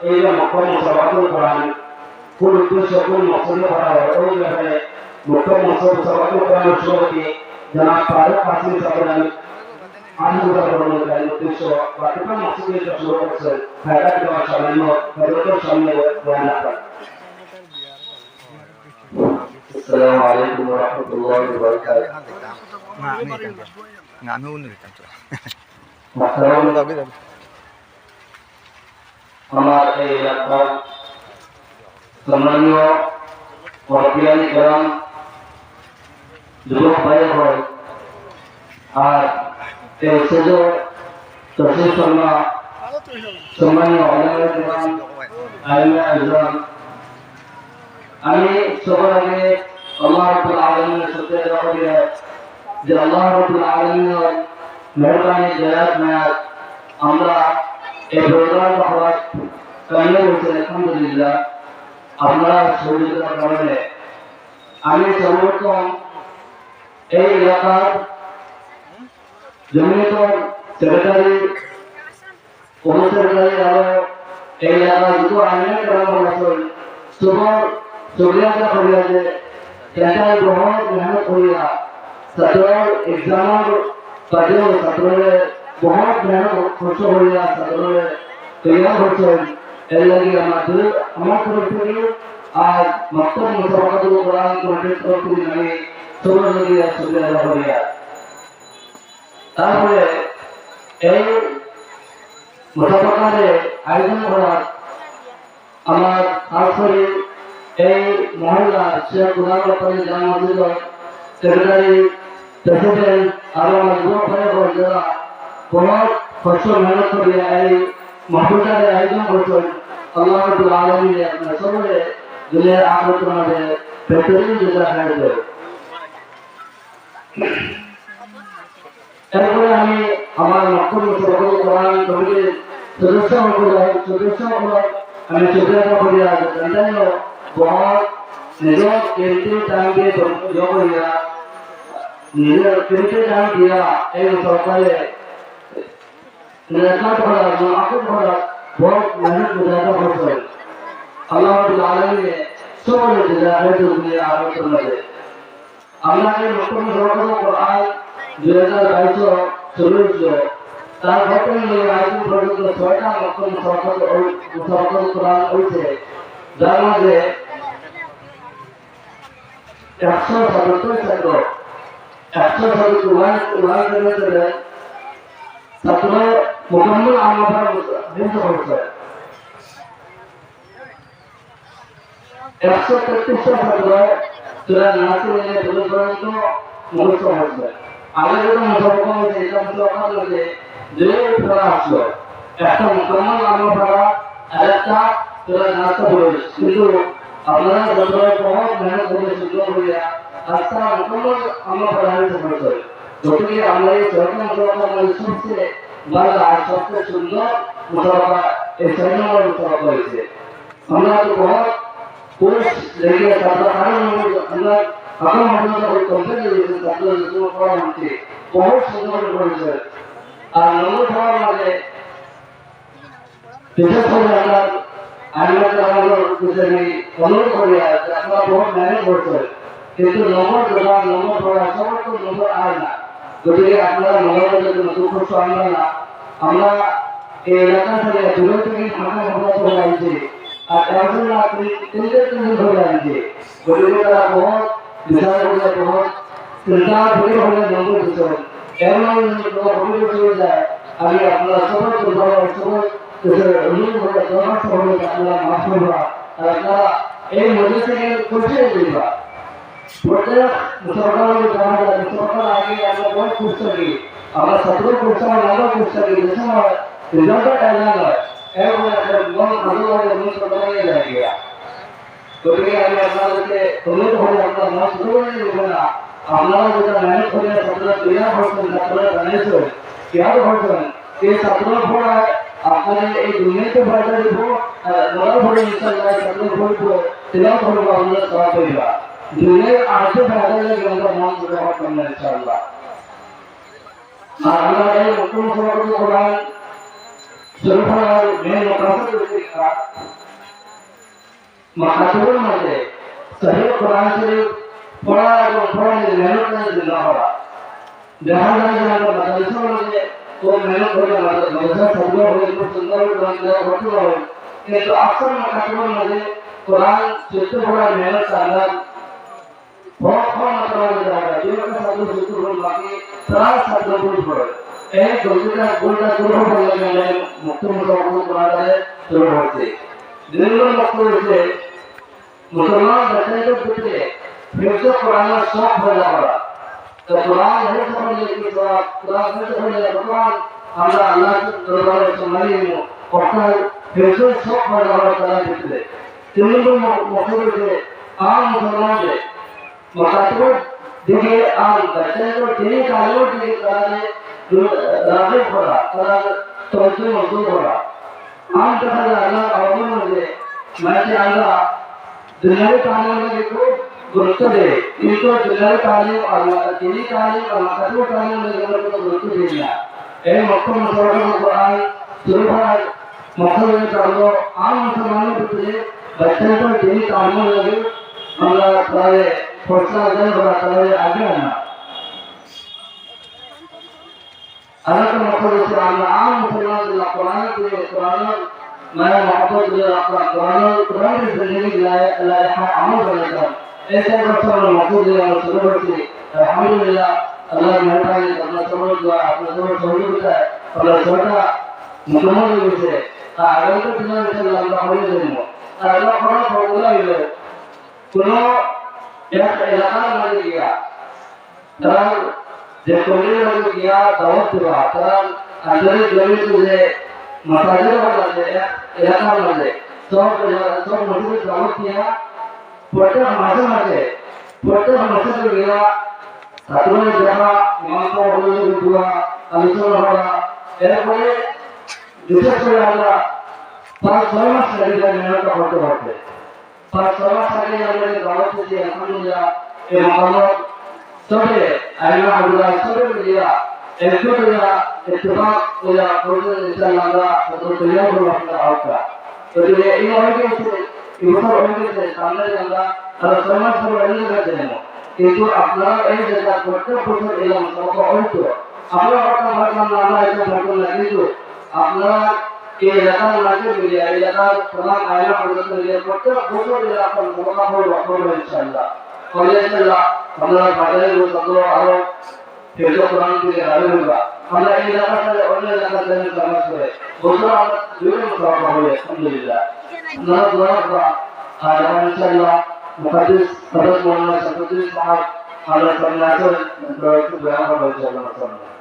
এই যে মক্কা মুসাফাতুল কোরআন কোন উদ্দেশ্য কোন মকসদে করা হয় ওই ব্যাপারে মক্কা মুসাফাতুল কোরআনের সভাপতি জনাব ফারুক কাসিম সাহেব আনন্দ করার উদ্দেশ্য বা কোন মকসদে শুরু করছেন ফায়দা দেওয়ার সামান্য হযরতের সামনে বয়ান রাখেন। আসসালামু আলাইকুম ওয়া রাহমাতুল্লাহি ওয়া বারাকাতুহু। আমার এই এলাকার সম্মানীয় মুরব্বিয়ান کرام যুবক ভাই হয় আর এই সেজো তসলিম শর্মা সম্মানীয় ওলামা کرام আইমা ইজরাম আমি সবার আগে আল্লাহ রাব্বুল আলামিনের শুকরিয়া আদায় করি যে আল্লাহ রাব্বুল আলামিনের মেহরবানি দয়াত মায়াত আমরা এই প্রোগ্রাম হওয়ার কারণে বলছি আলহামদুলিল্লাহ আপনারা সহযোগিতার কারণে আমি সর্বপ্রথম এই এলাকার জমিয়ত সেক্রেটারি উপসেক্রেটারি আরো এই এলাকার যত আইনের কারণ আছেন সবার শুকরিয়া আদায় করি যে এটাই বহুত মেহনত করিয়া ছাত্রের এক্সামের কাজে ছাত্রের বহুত মেহনত খরচ করিয়া ছাত্রের তৈরি করছেন এর লাগে আমার তরফ থেকে আর মক্তব মুসাফাতুল কোরআন কমিটির তরফ থেকে আমি সবার লাগে শুকরিয়া আদায় করিয়া তারপরে এই মুসাফাকারে আয়োজন করা আমার খাস করে এই মহল্লা শেখ গুলাম রব্বানী জামা মসজিদের সেক্রেটারি প্রেসিডেন্ট আর আমার যুবক ভাই যারা বহুত কষ্ট মেহনত করিয়া এই মাহফিলের আয়োজন করছেন আল্লাহ রাব্বুল আলামিন আপনার সবাই দুনিয়ার আখিরাত আমাদের বেহতরিন জাযা খায় দেয়। এরপরে আমি আমার মক্তব মুসাফাতুল কোরআন কমিটির সদস্য আমি শুকরিয়া আদায় করি জানানো बहुत নিজের কেন্দ্রে টাইমে যোগ হইয়া নিজের কেন্দ্রে টাইম দিয়া এই সরকারে নিরাপদ করার আকুল করার बहुत मेहनत गुजारा করছে আল্লাহ রাব্বুল আলামিন সবার জাযায়ে দুনিয়া আখিরাত করে আমরা এই নতুন সরকার কোরআন 2022 শুরু হলো তার ঘটনা আজ পর্যন্ত 6টা নতুন সরকার কোরআন হয়েছে যার মধ্যে 177 ছাত্র 177 ছাত্র মুকম্মল আমল নির্মিত হয়েছে 133 ছাত্র সূরা নাসের পর্যন্ত মুখস্থ হয়েছে। আগে যখন মুসাফা হয়েছে এটা মুসাফা হয়েছে যে পড়া আসলো একটা মুকম্মল আমল পড়া আর একটা সূরা নাসের পড়েছে কিন্তু আপনারা যতটা বহুত মেহনত করে সুযোগ হইয়া আস্থা মুকম্মল আমল পড়া হয়েছে যতটি আমরা এই সরকার মুসাফা সবচেয়ে ভালো আর সবচেয়ে সুন্দর মুসাফা এই সৈন্যর মুসাফা হয়েছে। আমরা তো বহুত কোর্স লেগে ছাত্র আমরা এখন আমাদের ওই কমপ্লিট হয়েছে ছাত্র পড়া হচ্ছে বহুত সুন্দর করেছে আর নম্বর পাওয়ার মাঝে বিশেষ করে আমরা আমাদের অনুরোধ করি আপনারা বহুত মেহনত করছেন কিন্তু নম্বর দেওয়া নম্বর পড়া সবার তো নম্বর আয় না গতিকে আপনারা নম্বরের জন্য দুঃখ আমরা না আমরা এই এলাকা থেকে দূরে থেকে ফাঁকা ফাঁকা চলে আসছি আর এখন আপনি তিনটে ধরে আসছে গতিকে তারা বহুত বিচার করে বহুত চিন্তা ধরে হলে নম্বর দিচ্ছেন এমন হলে চলে যায় আমি আপনারা সবাই সবাই এই মধ্যে থেকে কোথায় দিবা প্রত্যেক মুসলমান জানা যায় মুসলমান আগে আমরা বহুত খুশ থাকি আমরা সতেরো খুশ আমরা খুশ থাকি যে সময় রেজাল্টটা এলাকা হয় এরকম একটা মন ভালো লাগে মুসলমান যায় গিয়া গতিকে আমি আপনাদেরকে অনুরোধ করি আপনারা মন শুরু করে দেবেন না আপনারা যেটা মেহনত করে ছাত্ররা তৈরি করছেন ছাত্ররা জানিয়েছেন কেয়ার করছেন এই ছাত্ররা পড়ায় আপনাদের এই দুনিয়াতে ফায়দা দিব বড় বড় ইনশাআল্লাহ ছাত্র বলবো তেলাও করবো আমরা সবাই করিবা দুনিয়ার আর্থিক ফায়দা লাগে আমরা মন করে করবেন না ইনশাআল্লাহ আর আমরা এই নতুন সমাজ কোরআন সুরফার মেন মকাসদ হচ্ছে মাকাসদের মধ্যে সহিহ কোরআন শরীফ পড়া এবং পড়ানোর মেহনত করে দিল হওয়া দেখা যায় যে আমরা মাদ্রাসার মধ্যে কোন মেহনত করে মাদ্রাসা সবগুলো হয়ে খুব সুন্দর করতে হবে কিন্তু আসল মাকাসদের মধ্যে কোরআন চৈত্য পড়ার মেহনত আমরা बहुत मात्रा में जाएगा जो का साधु सुतु बोल बाकी सारा साधु बोल पड़े एक गलती का बोलना दूर हो गया है मुक्त मुक्त को बना रहे शुरू होते दिन में मुक्त से मुसलमान बच्चे को पूछते फिर से कुरान शौक हो जाएगा तो कुरान है समझने की बात कुरान से समझने का कुरान हमरा अल्लाह के दरबार में सुनाई है पढ़ता है फिर से शौक हो जाएगा कुरान पूछते दिन में मुक्त से आम मुसलमान है मकातब दिखे आम बच्चे को दिने कालो दिखे कराने राजे पड़ा करार तोड़ते मजदूर पड़ा आम तरह जाना और मुझे मैं चाहूँगा दुनिया के कानून में को गुरुत्व दे इनको दुनिया के कानून और दिने कानून और मकातब कानून में को गुरुत्व देना ये मक्खन मुसलमानों को आए सुरक्षित मक्खन में चाहूँगा आम मुसलमानों को तुझे बच्चे को दिने कानून लगे हमरा सारे फर्सा जन बड़ा करे आगे ना अलग मकसद से आम मुसलमान के कुरान मैं मोहब्बत के कुरान की जिंदगी लाए अमल करता हूं ऐसे बच्चों में मकसद है शुरू से अल्हम्दुलिल्लाह अल्लाह मेहरबानी अपना समझ दुआ अपना समझ होता है और छोटा मुकम्मल से आगे तो दिन इंशाल्लाह अल्लाह हो जाएगा अल्लाह बड़ा फॉर्मूला है कोनो एक इलाका में गया तरह जे कोने में गया दावत दिया तरह अंदर जमीन तुझे मसाजिद वाला दे इलाका में सब मस्जिद दावत दिया पड़ते मस्जिद गया छात्रों ने देखा इमाम को बोले दुआ आलोचना हुआ एरपरे दूसरे से आया 5-6 मास लगेगा मेहनत करते परसों सारे हमारे गांव से अल्हम्दुलिल्लाह ये मामला सबे आइना अल्लाह सबे दिया ऐसे दिया इत्तेफाक हुआ कोई इंशाअल्लाह तो दुनिया को अपना होगा तो ये इन और के से ऊपर होने से सामने जाएगा और समाज सब रहने देते हैं किंतु अपना एक जगह कोटे कोटे इलाम सब और तो अपना अपना नाम है तो फोटो लगी तो अपना के इलाका लाके मिलिया इलाका तमाम आयना पड़ोस में लिया पड़ते फोटो दिया अपन मौका हो रखो इंशाल्लाह और इंशाल्लाह हमरा बाटे जो सब और फिर तो कुरान के आगे होगा हमरा इलाका से अन्य इलाका से समझ है दूसरा जो मौका हो अल्हम्दुलिल्लाह ना दुआ का आज इंशाल्लाह मुकद्दस हजरत मौलाना शफीउद्दीन साहब हमारे सम्मानित बयान हो इंशाल्लाह